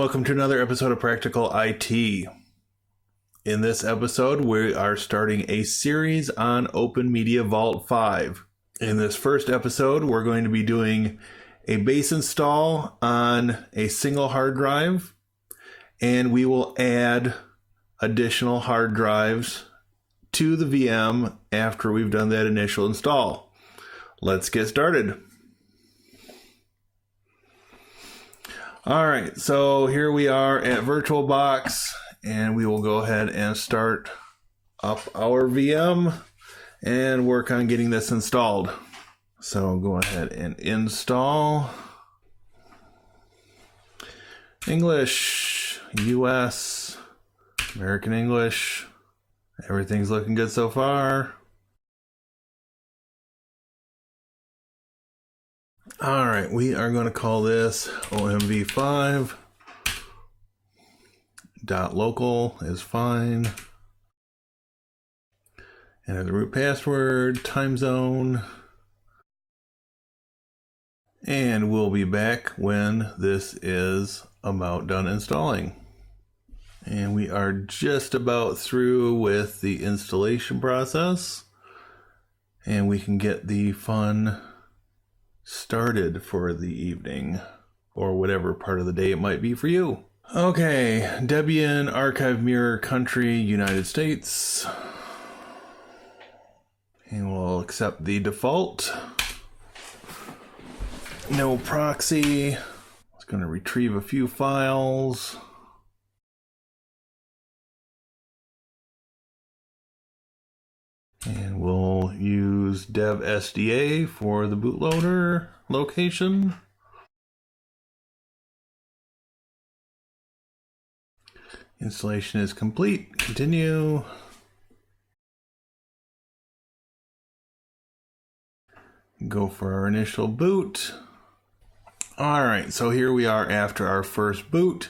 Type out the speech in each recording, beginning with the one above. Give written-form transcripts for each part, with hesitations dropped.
welcome to another episode of Practical IT. In this episode, we are starting a series on OpenMediaVault 5. In this first episode, we're going to be doing a base install on a single hard drive, and we will add additional hard drives to the VM after we've done that initial install. Let's get started. All right, so here we are at VirtualBox, and we will go ahead and start up our VM and work on getting this installed. So go ahead and install English, US, American English. Everything's looking good so far. All right, we are going to call this OMV5. .local is fine. Enter the root password, time zone. And we'll be back when this is about done installing. And we are just about through with the installation process. And we can get the fun started for the evening, or whatever part of the day it might be for you. Okay, Debian archive mirror country United States, and we'll accept the default. No proxy. It's going to retrieve a few files. And we'll use dev SDA for the bootloader location. Installation is complete. Continue. Go for our initial boot. All right, so here we are after our first boot.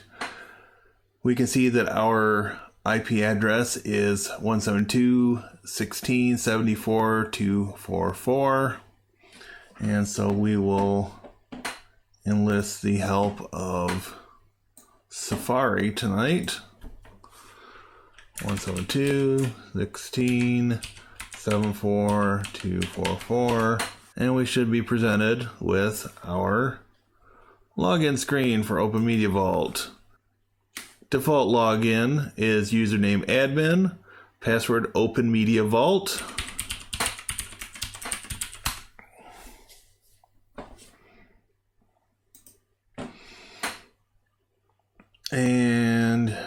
We can see that our IP address is 172.16.74.244, and so we will enlist the help of Safari tonight. 172.16.74.244, and we should be presented with our login screen for OpenMediaVault. Default login is username admin, password OpenMediaVault. And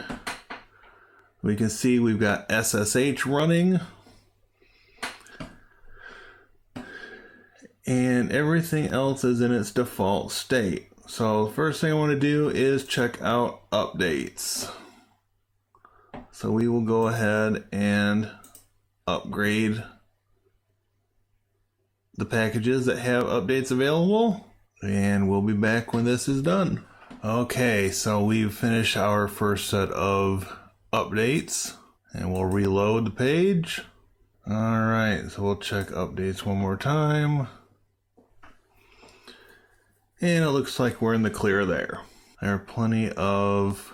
we can see we've got SSH running. And everything else is in its default state. So the first thing I want to do is check out updates. So we will go ahead and upgrade the packages that have updates available, and we'll be back when this is done. Okay, so we've finished our first set of updates, and we'll reload the page. All right, so we'll check updates one more time. And it looks like we're in the clear there. There are plenty of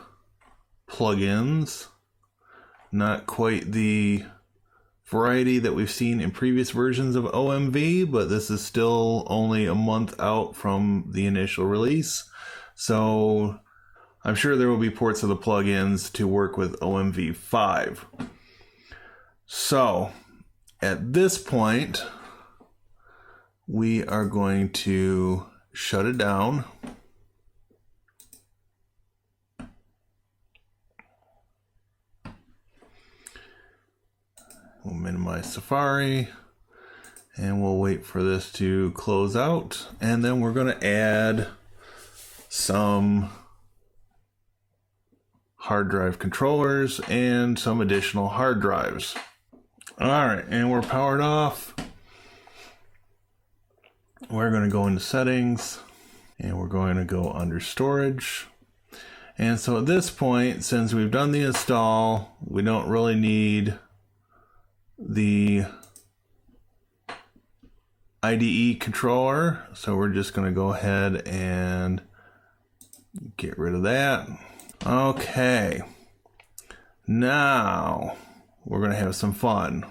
plugins. Not quite the variety that we've seen in previous versions of OMV, but this is still only a month out from the initial release. So I'm sure there will be ports of the plugins to work with OMV 5. So at this point, we are going to shut it down. We'll minimize Safari, and we'll wait for this to close out, and then we're going to add some hard drive controllers and some additional hard drives. All right, and we're powered off. We're going to go into settings, and we're going to go under storage. And so at this point, since we've done the install, we don't really need the IDE controller. So we're just going to go ahead and get rid of that. Okay, now we're going to have some fun.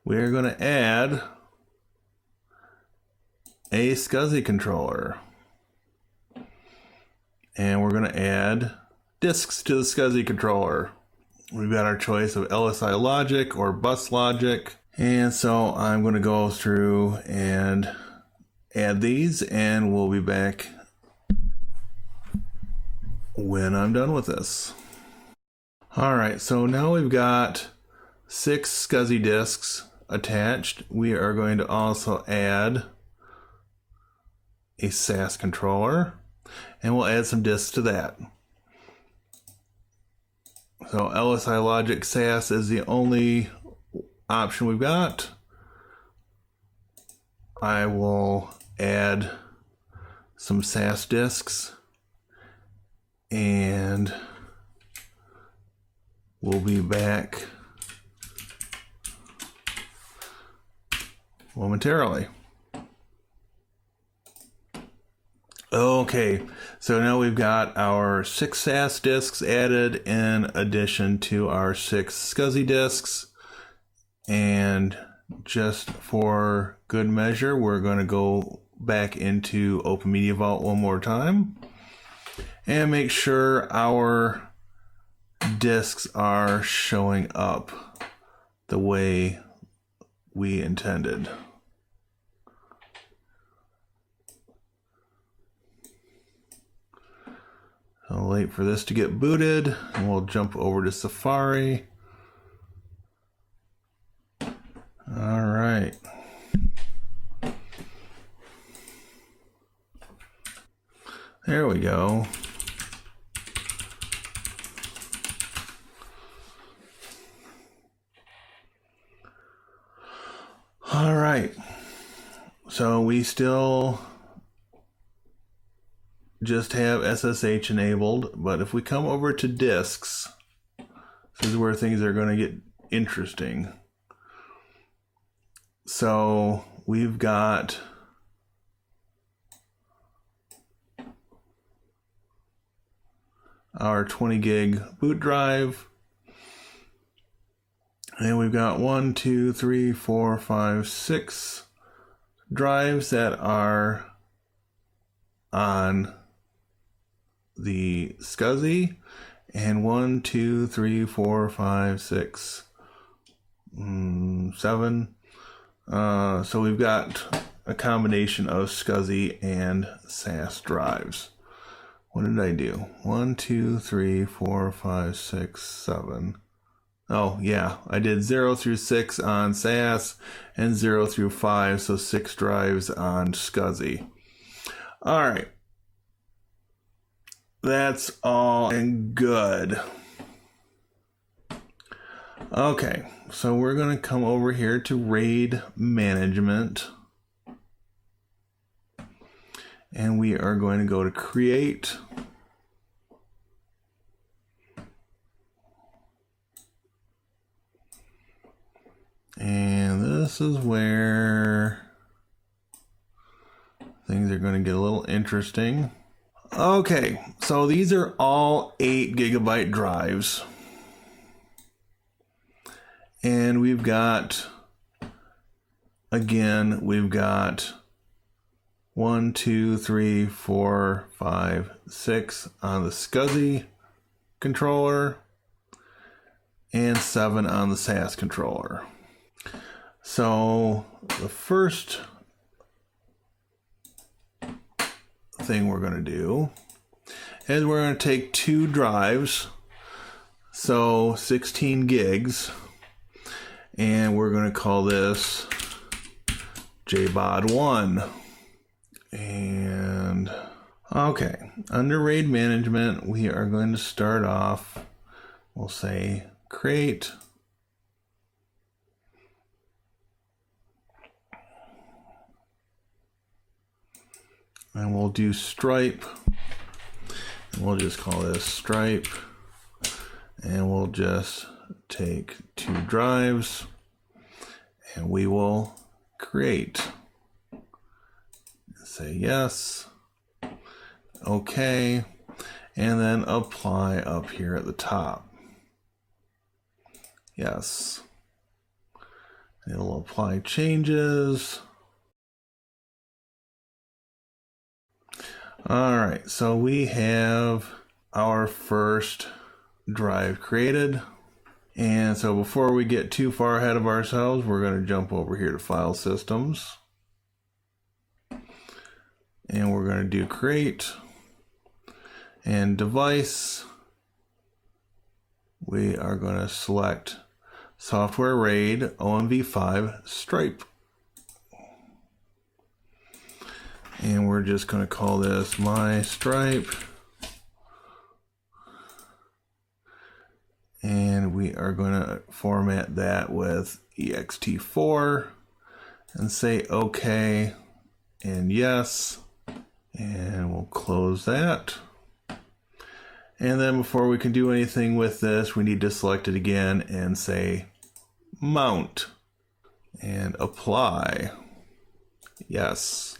We're going to add a SCSI controller. And we're going to add disks to the SCSI controller. We've got our choice of LSI logic or bus logic. And so I'm going to go through and add these, and we'll be back when I'm done with this. All right, so now we've got 6 SCSI disks attached. We are going to also add a SAS controller, and we'll add some disks to that. So LSI logic SAS is the only option we've got. I will add some SAS disks, and we'll be back momentarily. Okay, so now we've got our 6 SAS disks added in addition to our 6 SCSI disks. And just for good measure, we're going to go back into OpenMediaVault one more time and make sure our disks are showing up the way we intended. I'll wait for this to get booted, and we'll jump over to Safari. All right. There we go. All right. So we still just have SSH enabled, but if we come over to disks, this is where things are going to get interesting. So we've got our 20 gig boot drive, and we've got 1, 2, 3, 4, 5, 6 drives that are on the SCSI, and 1, 2, 3, 4, 5, 6, 7. So we've got a combination of SCSI and SAS drives. What did I do? 1, 2, 3, 4, 5, 6, 7. Oh yeah, I did 0 through 6 on SAS and 0 through 5, so 6 drives on SCSI. All right. That's all and good. Okay, so we're going to come over here to RAID management, and we are going to go to create. And this is where things are going to get a little interesting. Okay, so these are all 8 gigabyte drives. And we've got, again, we've got 1, 2, 3, 4, 5, 6 on the SCSI controller and 7 on the SAS controller. So the first thing we're going to do is we're going to take 2 drives, so 16 gigs, and we're going to call this JBOD1. And okay, under RAID management, we are going to start off, we'll say create. And we'll do stripe, and we'll just call this stripe, and we'll just take 2 drives, and we will create. Say yes, okay, and then apply up here at the top. Yes. It'll apply changes. All right, so we have our first drive created. And so before we get too far ahead of ourselves, we're going to jump over here to File Systems. And we're going to do Create. And Device, we are going to select Software RAID OMV5 Stripe. And we're just going to call this My Stripe. And we are going to format that with ext4 and say OK and yes. And we'll close that. And then before we can do anything with this, we need to select it again and say Mount and Apply. Yes.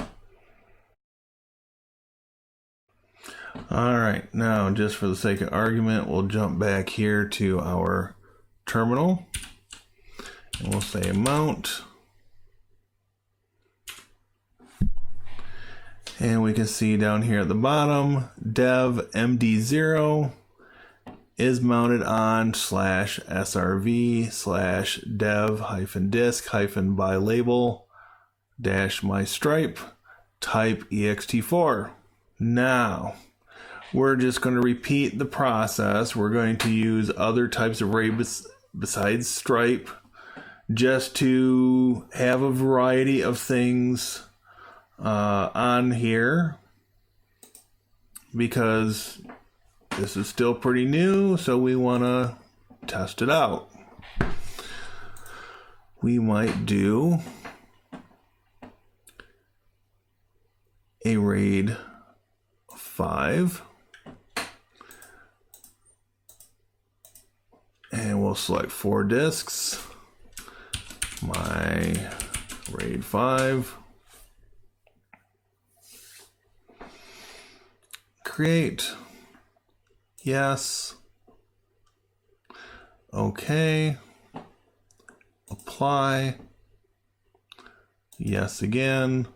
All right, now just for the sake of argument, we'll jump back here to our terminal and we'll say Mount. And we can see down here at the bottom, dev md0 is mounted on /srv/dev-disk-bylabel-mystripe type ext4. Now, we're just going to repeat the process. We're going to use other types of RAID besides Stripe just to have a variety of things on here because this is still pretty new, so we want to test it out. We might do a RAID 5 and we'll select 4 disks, my RAID 5. Create, yes, okay, apply, yes again,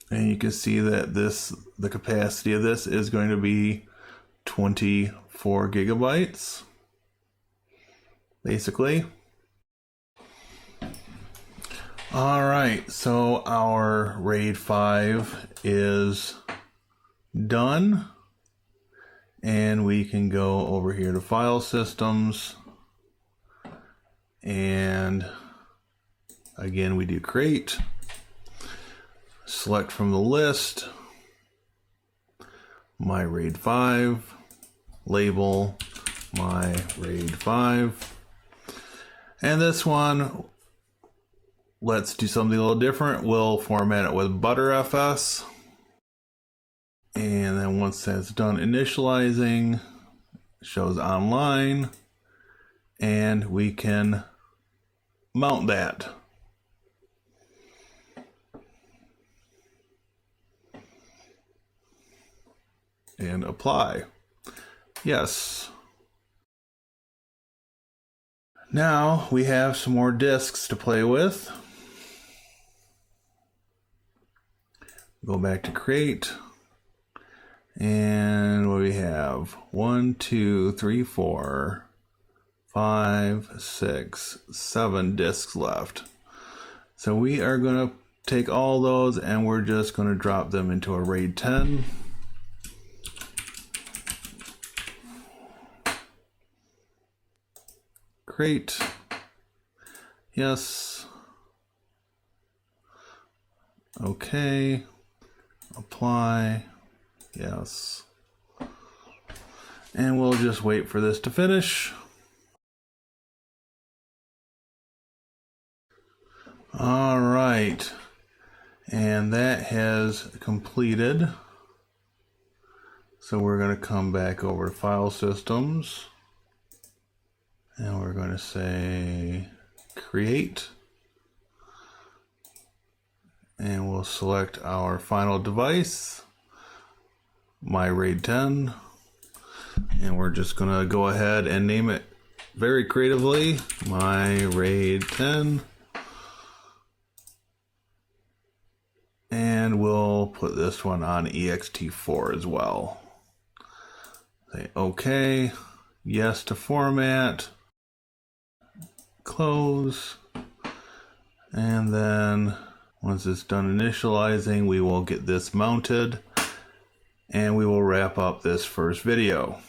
and you can see that the capacity of this is going to be 24 gigabytes, basically. All right, so our RAID 5 is done, and we can go over here to File Systems, and again we do Create, select from the list my RAID 5, label my RAID 5, and this one, let's do something a little different. We'll format it with Btrfs. And then once that's done initializing, shows online, and we can mount that. And apply. Yes. Now we have some more disks to play with. Go back to Create. And what do we have? 1, 2, 3, 4, 5, 6, 7 disks left. So we are going to take all those and we're just going to drop them into a RAID 10. Create. Yes. Okay. Apply. Yes. And we'll just wait for this to finish. All right. And that has completed. So we're going to come back over to File Systems. And we're going to say Create. And we'll select our final device. my RAID 10. And we're just going to go ahead and name it very creatively, my RAID 10. And we'll put this one on ext4 as well. Say OK, yes to format, close, and then once it's done initializing, we will get this mounted and we will wrap up this first video.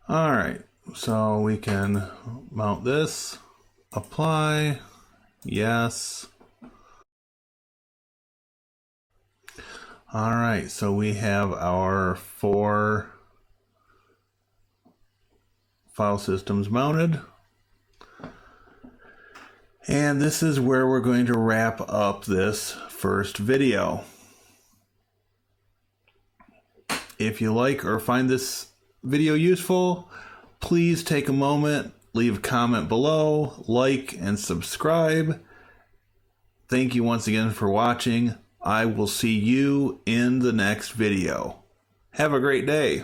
All right, so we can mount this, apply, yes. All right, so we have our 4 file systems mounted. And this is where we're going to wrap up this first video. If you like or find this video useful, please take a moment, leave a comment below, like and subscribe. Thank you once again for watching. I will see you in the next video. Have a great day.